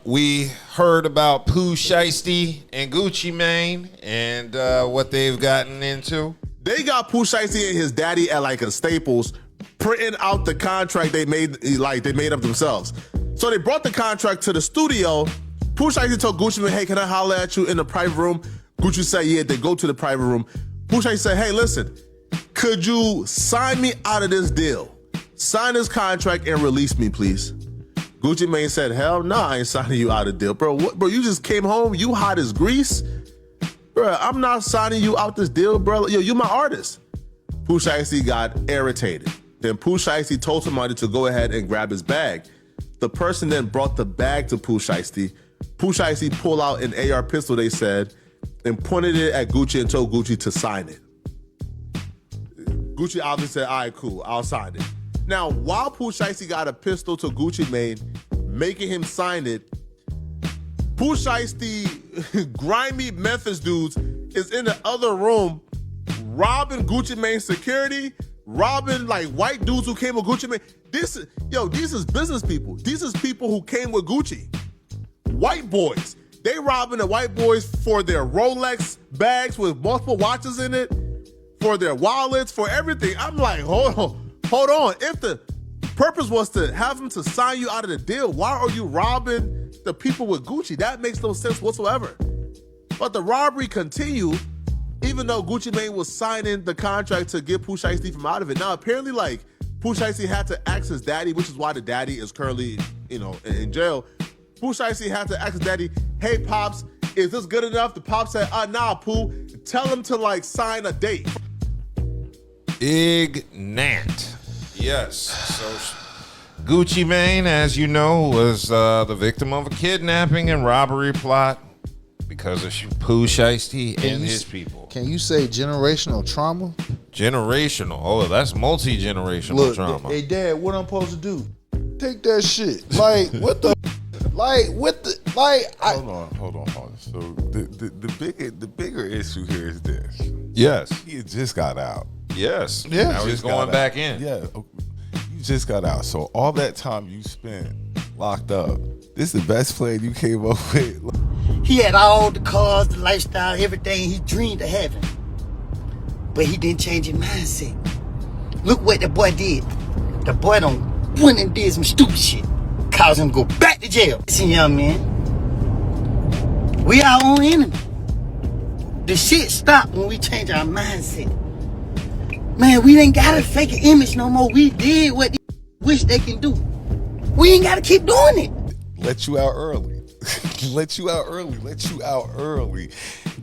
We heard about Pooh Shiesty and Gucci Mane and what they've gotten into. They got Pooh Shiesty and his daddy at like a Staples printing out the contract they made up themselves. So they brought the contract to the studio. Pooh Shiesty told Gucci Mane, hey, can I holler at you in the private room? Gucci said, yeah, they go to the private room. Pooh Shiesty said, hey, listen, could you sign me out of this deal? Sign this contract and release me, please. Gucci Mane said, hell no, I ain't signing you out of the deal. Bro, what, bro, you just came home, you hot as grease? Bro, I'm not signing you out this deal, bro. Yo, you my artist. Pooh Shiesty got irritated. Then Pooh Shiesty told somebody to go ahead and grab his bag. The person then brought the bag to Pooh Shiesty. Pooh Shiesty pulled out an AR pistol, they said, and pointed it at Gucci and told Gucci to sign it. Gucci obviously said, all right, cool, I'll sign it. Now, while Pooh Shiesty got a pistol to Gucci Mane, making him sign it, Pooh Shiesty, grimy Memphis dudes, is in the other room robbing Gucci Mane's security, robbing like white dudes who came with Gucci Mane. These is business people. These is people who came with Gucci. White boys. They robbing the white boys for their Rolex bags with multiple watches in it, for their wallets, for everything. I'm like, hold on. If the purpose was to have them to sign you out of the deal, why are you robbing the people with Gucci? That makes no sense whatsoever. But the robbery continued, even though Gucci Mane was signing the contract to get Pooh Shiesty from out of it. Now, apparently, like, Pooh Shiesty had to ask his daddy, which is why the daddy is currently, in jail. Pooh Shiesty had to ask his daddy, hey, Pops, is this good enough? The Pops said, nah, Pooh, tell him to, like, sign a date. Ignat. Yes. So Gucci Mane, as you know, was the victim of a kidnapping and robbery plot because of Pooh Shiesty and his people. Can you say generational trauma? Generational. Oh, that's multi-generational trauma. Hey, Dad, what I'm supposed to do? Take that shit. Like, what the? Hold on. So the bigger issue here is this. Yes. He had just got out. Yes. Yeah. Now he's going back in. Yeah. You just got out. So all that time you spent locked up, this is the best plan you came up with. He had all the cars, the lifestyle, everything he dreamed of having. But he didn't change his mindset. Look what the boy did. The boy done went and did some stupid shit. Caused him to go back to jail. Listen, young man. We our own enemy. The shit stopped when we change our mindset. Man, we ain't gotta fake an image no more. We did what they wish they can do. We ain't gotta keep doing it. Let you out early. Let you out early.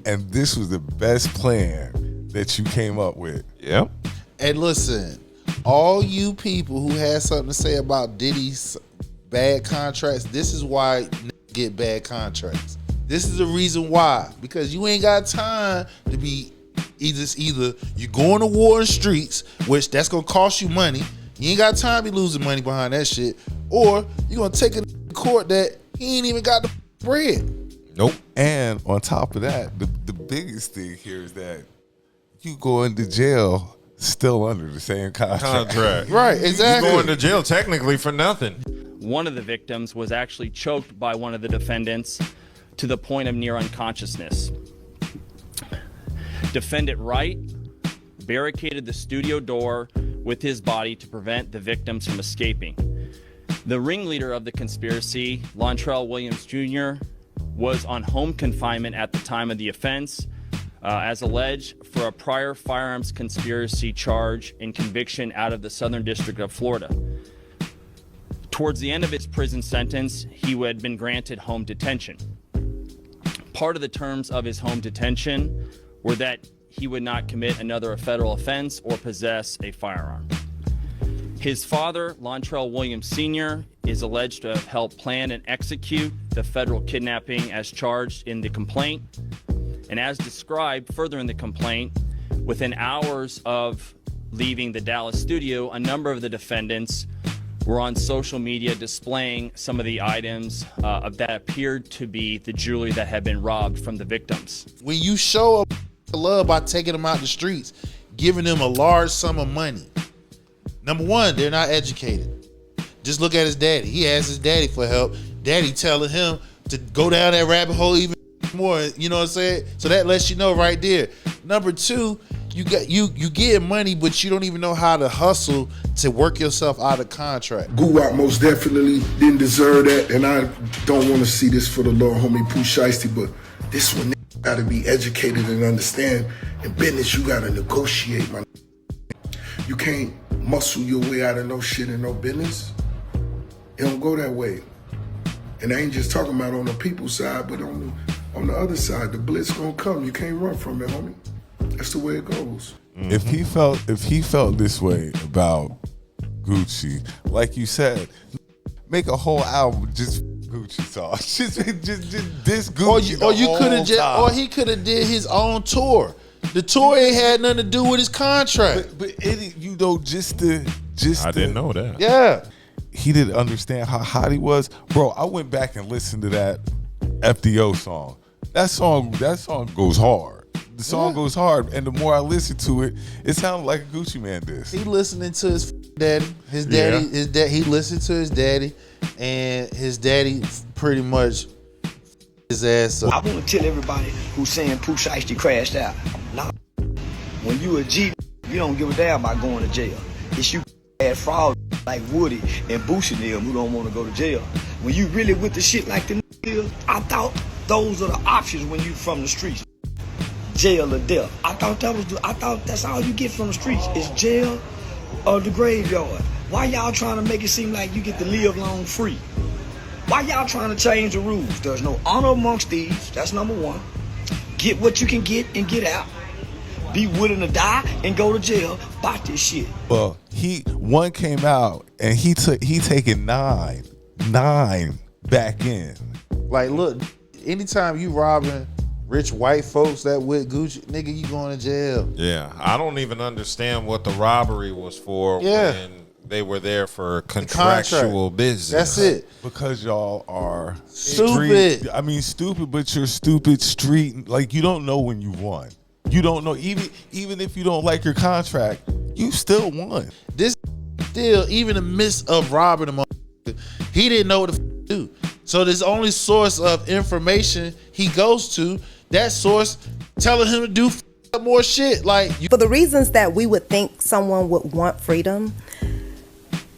And this was the best plan that you came up with. Yep. And listen, all you people who had something to say about Diddy's bad contracts, this is why get bad contracts. This is the reason why. Because you ain't got time to be either you going to war in streets, which that's gonna cost you money. You ain't got time to be losing money behind that shit. Or you gonna take a court that he ain't even got the bread. Nope. And on top of that, the biggest thing here is that you go into jail still under the same contract. Right, exactly. You're going to jail technically for nothing. One of the victims was actually choked by one of the defendants to the point of near unconsciousness. Defendant Wright barricaded the studio door with his body to prevent the victims from escaping. The ringleader of the conspiracy, Lontrell Williams Jr., was on home confinement at the time of the offense, as alleged for a prior firearms conspiracy charge and conviction out of the Southern District of Florida. Towards the end of his prison sentence, he had been granted home detention. Part of the terms of his home detention were that he would not commit another federal offense or possess a firearm. His father, Lontrell Williams Sr., is alleged to have helped plan and execute the federal kidnapping as charged in the complaint. And as described further in the complaint, within hours of leaving the Dallas studio, a number of the defendants were on social media displaying some of the items that appeared to be the jewelry that had been robbed from the victims. When you show love by taking them out the streets, giving them a large sum of money, number one, they're not educated. Just look at his daddy. He asked his daddy for help. Daddy telling him to go down that rabbit hole even more. You know what I'm saying? So that lets you know right there. Number two, you get money, but you don't even know how to hustle to work yourself out of contract. Guwap most definitely didn't deserve that, and I don't want to see this for the little homie Pooh Shiesty, but this one gotta be educated and understand. In business, you gotta negotiate, man. You can't muscle your way out of no shit in no business. It don't go that way. And I ain't just talking about on the people side, but on the other side, the blitz gonna come. You can't run from it, homie. That's the way it goes. If he felt this way about Gucci, like you said, make a whole album just Gucci songs, just this Gucci. Or you could have just, or he could have did his own tour. The tour ain't had nothing to do with his contract. But just I didn't know that. Yeah. He didn't understand how hot he was, bro. I went back and listened to that FDO song. That song goes hard. The song goes hard, and the more I listen to it, it sounded like a Gucci Mane diss. He listening to his daddy. His daddy. He listened to his daddy, and his daddy pretty much his ass up. I want to tell everybody who's saying Pooh Shiesty crashed out. Nah. When you a G, you don't give a damn about going to jail. It's you bad fraud like Woody and Boosie and them who don't want to go to jail. When you really with the shit like the is, I thought those are the options when you from the streets. Jail or death. I thought that's all you get from the streets is jail or the graveyard. Why y'all trying to make it seem like you get to live long free? Why y'all trying to change the rules? There's no honor amongst thieves. That's number one. Get what you can get and get out. Be willing to die and go to jail about this shit. Well, one came out and he taking nine back in. Like, look, anytime you robbing rich white folks that with Gucci, nigga, you going to jail. Yeah, I don't even understand what the robbery was for when they were there for contractual business. That's it. Because y'all are stupid. Street, I mean, stupid, but you're stupid street. Like, you don't know when you won. You don't know, even if you don't like your contract, you still won. This still, even in the midst of robbing him, he didn't know what to do. So this only source of information he goes to, that source telling him to do more shit. Like, for the reasons that we would think someone would want freedom,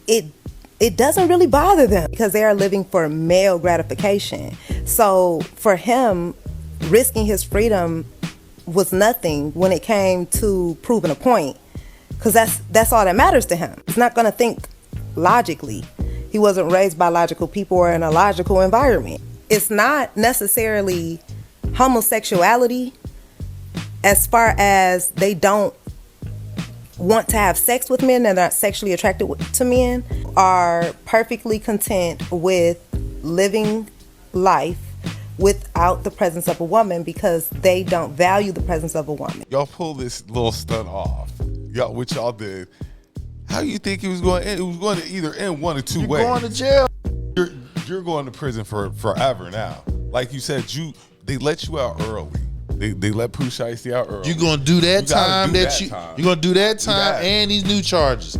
it doesn't really bother them because they are living for male gratification. So for him, risking his freedom was nothing when it came to proving a point, because that's all that matters to him. He's not going to think logically. He wasn't raised by logical people or in a logical environment. It's not necessarily homosexuality as far as they don't want to have sex with men and are sexually attracted to men, are perfectly content with living life without the presence of a woman because they don't value the presence of a woman. Y'all pull this little stunt off. What y'all did. How you think it was going to end? It was going to either end one or two ways. You're going to jail. You're going to prison for forever now. Like you said, they let you out early. They let Pooh Shiesty out early. You're going to do that time you're going to do that time and these new charges.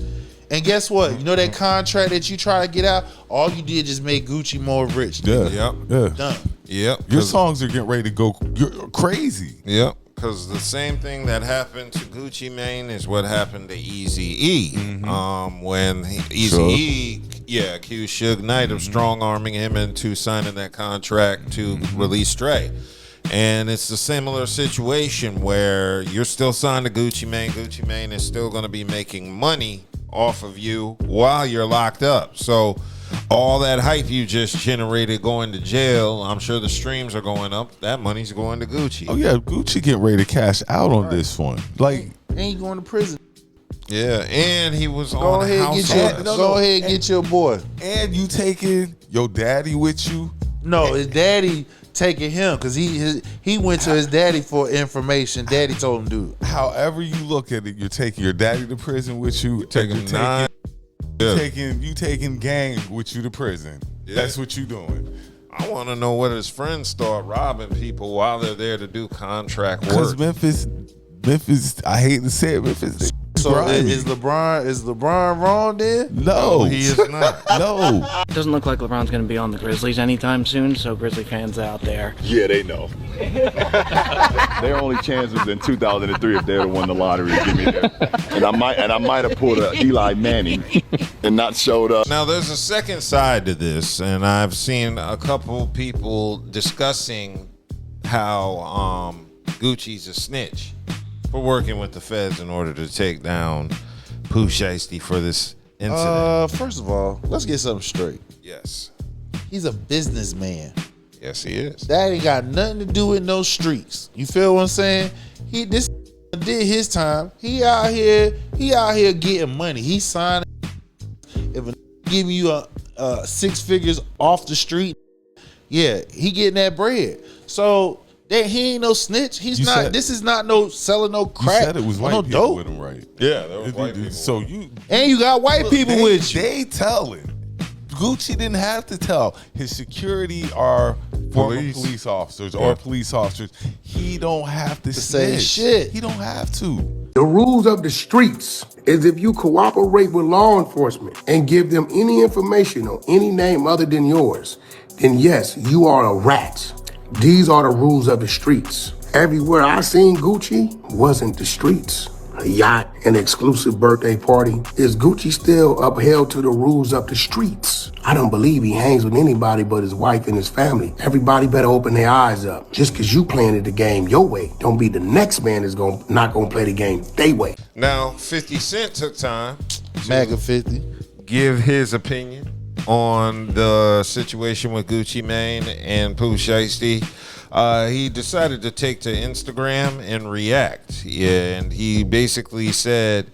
And guess what? You know that contract that you try to get out, all you did just make Gucci more rich. Yeah. Yep. Done. Yep. Your songs are getting ready to go crazy. Yep. Because the same thing that happened to Gucci Mane is what happened to Eazy-E. When Eazy-E, accused Suge Knight of strong-arming him into signing that contract to release Stray. And it's a similar situation where you're still signed to Gucci Mane. Gucci Mane is still going to be making money off of you while you're locked up. So all that hype you just generated going to jail, I'm sure the streams are going up. That money's going to Gucci. Oh yeah, Gucci getting ready to cash out on this one. Like, ain't going to prison. Yeah, and he was go on house arrest. Go ahead and get your boy. And you taking your daddy with you? No, his daddy taking him because he went to his daddy for information. Daddy told him to do it. However you look at it, you're taking your daddy to prison with you. Taking nine. You taking gang with you to prison. Yeah. That's what you doing. I want to know what his friends start robbing people while they're there to do contract work. Because Memphis, I hate to say it, Memphis So grimy. is LeBron wrong then? No, he is not. No. Doesn't look like LeBron's going to be on the Grizzlies anytime soon, so Grizzly fans out there. Yeah, they know. Their only chance was in 2003 if they'd have won the lottery to give me that. And I might have pulled a Eli Manning and not showed up. Now, there's a second side to this, and I've seen a couple people discussing how Gucci's a snitch for working with the feds in order to take down Pooh Shiesty for this incident. First of all, let's get something straight. Yes. He's a businessman. Yes, he is. That ain't got nothing to do with no streets. You feel what I'm saying? This did his time. He out here getting money. He signed. If a giving you a 6 figures off the street, yeah, he getting that bread. So that he ain't no snitch. This is not no selling no crack. You said it was white no people dope. with him, right? Yeah, there was white people. So you got white people with you. They telling. Gucci didn't have to tell. His security are former police officers or police officers. He don't have to say snitch. shit. He don't have to. The rules of the streets is if you cooperate with law enforcement and give them any information on any name other than yours, then yes, you are a rat. These are the rules of the streets. Everywhere I seen Gucci wasn't the streets. A yacht, an exclusive birthday party. Is Gucci still upheld to the rules of the streets? I don't believe he hangs with anybody but his wife and his family. Everybody better open their eyes up. Just because you playing the game your way, don't be the next man is not gonna play the game they way. Now, 50 Cent took time MAGA 50. give his opinion on the situation with Gucci Mane and Pooh Shiesty. He decided to take to Instagram and react. Yeah, and he basically said,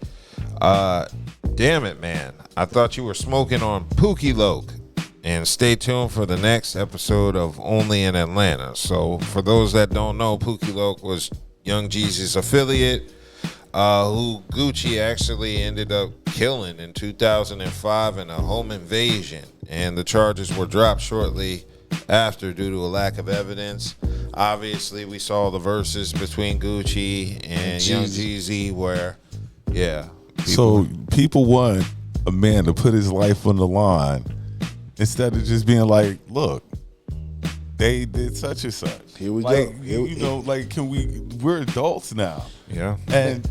damn it, man. I thought you were smoking on Pookie Loke. And stay tuned for the next episode of Only in Atlanta. So for those that don't know, Pookie Loke was Young Jeezy's affiliate, who Gucci actually ended up killing in 2005 in a home invasion. And the charges were dropped shortly after due to a lack of evidence. Obviously, we saw the verses between Gucci and Young Jeezy where, yeah. People want a man to put his life on the line instead of just being like, look, they did such and such. Here we go. We're adults now. Yeah. And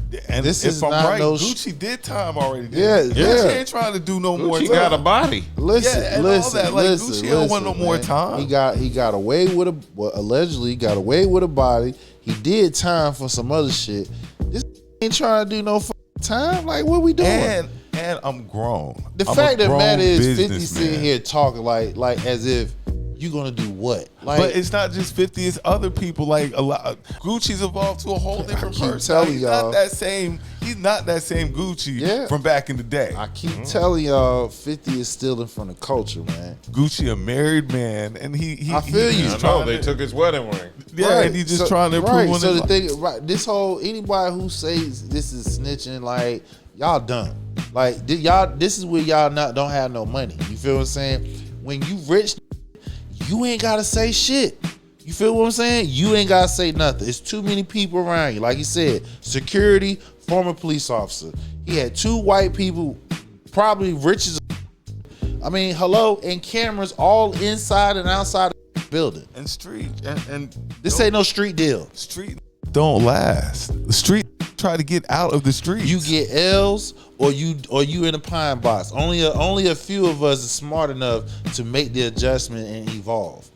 this if is I'm not right, no Gucci did time already. Yeah. Gucci ain't trying to do no more Gucci time. got a body. Listen, Gucci don't want no more time. He got away with allegedly got away with a body. He did time for some other shit. This ain't trying to do no time. Like, what we doing? And I'm grown. The fact that matter is 50 sitting here talking like as if you gonna do what? Like, but it's not just 50; it's other people. Like a lot, Gucci's evolved to a whole different person. Telling he's y'all, not that same. He's not that same Gucci from back in the day. I keep telling y'all, 50 is still in front of culture, man. Gucci, a married man, and he. I feel you. I know they took his wedding ring. Yeah, right. And he's just trying to improve on so his the thing, right? This whole anybody who says this is snitching, like y'all done. Like y'all, this is where y'all don't have no money. You feel what I'm saying? When you rich, you ain't gotta say shit. You feel what I'm saying? You ain't gotta say nothing. It's too many people around you. Like you said, security, former police officer. He had 2 white people, probably rich as. I mean, hello, and cameras all inside and outside the building. And street and this ain't no street deal. Street don't last. The street try to get out of the streets. You get L's or you in a pine box. Only a few of us are smart enough to make the adjustment and evolve.